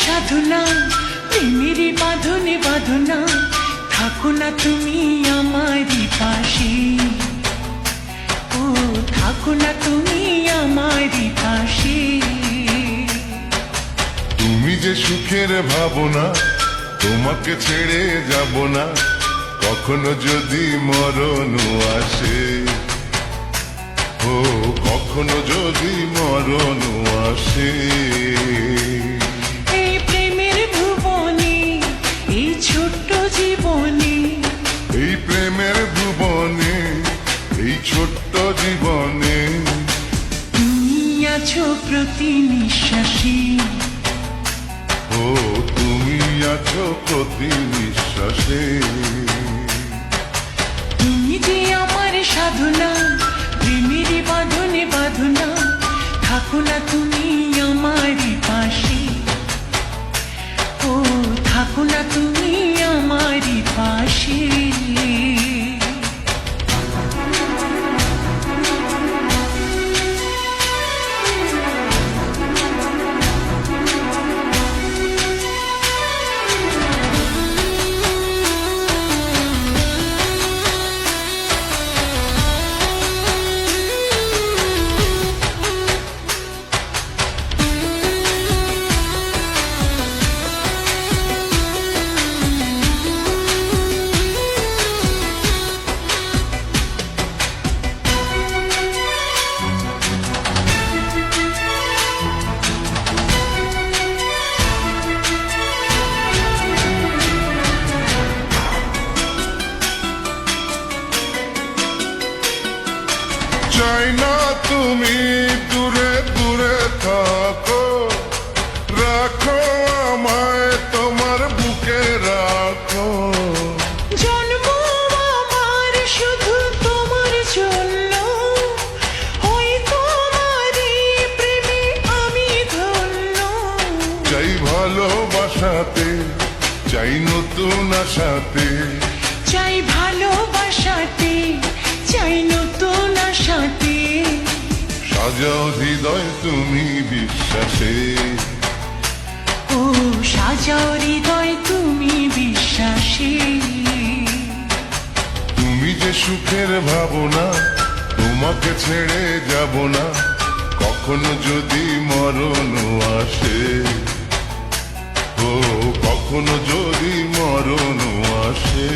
সাধনা প্রেমেরই বাঁধনে বাঁধনা, থাকো না তুমি আমারই পাশে, ও থাকো না তুমি আমারই পাশে। তুমি যে সুখের ভাবনা, তোমাকে ছেড়ে যাব না, কখনো যদি মরণ আসে, ও কখনো যদি মরণ আসে। এই প্রেমের ভুবনে, এই ছোট্ট জীবনে, এই প্রেমের ভুবনে, এই ছোট্ট জীবনে, তুমি আছো প্রতি নিঃশ্বাসে, ও তুমি আছো প্রতি নিঃশ্বাসে। তুমি যে আমার সাধনা প্রেমেরই বাঁধনে বাঁধনা, থাকো না তুমি আমারই পাশে, ও থাকো না তুমি আমারই পাশে। চাই না তুমি দূরে দূরে থাকো, রাখো আমায় তোমার বুকে রাখো। জন্ম আমার শুধু তোমার জন্য, ওই তোমারই প্রেমে আমি ধন্য। চাই ভালোবাসাতে, চাই নতুন আশাতে, চাই ভালোবাসাতে, চাই নতুন আশাতে। সাজাও হৃদয় তুমি বিশ্বাসে, ও সাজাও হৃদয় তুমি বিশ্বাসে। তুমি যে সুখের ভাবনা, তোমাকে ছেড়ে যাব না, কখনো যদি মরণ আসে, ও কখনো যদি মরণ আসে।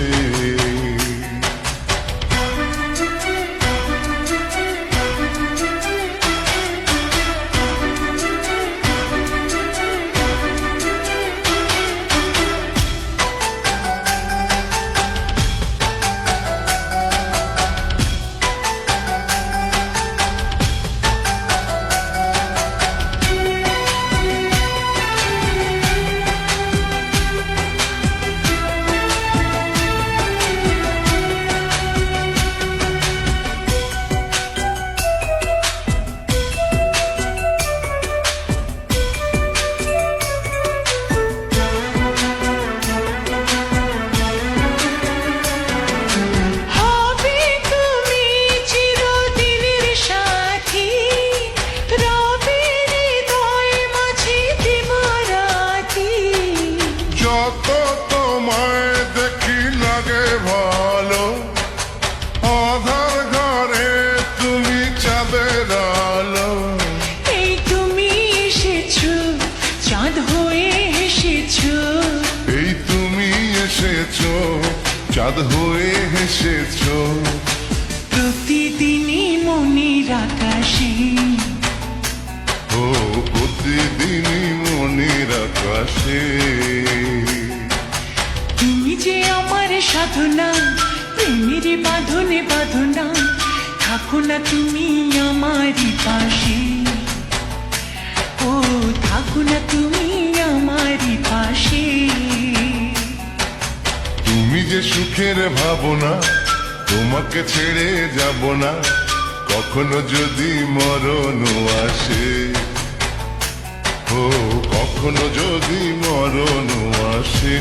চাঁদ হয়ে হেসেছো প্রতিদিনই মনের আকাশে, ও প্রতিদিনই মনের আকাশে। তুমি যে আমার সাধনা, প্রেমের বাঁধনে বাঁধনা, থাকো না তুমি আমারই পাশে, ও থাকো না তুমি আমারই পাশে। তুমি যে সুখের ভাবনা, তোমাকে ছেড়ে যাব না, কখনো যদি মরণ আসে, ও কখনো যদি মরণ আসে।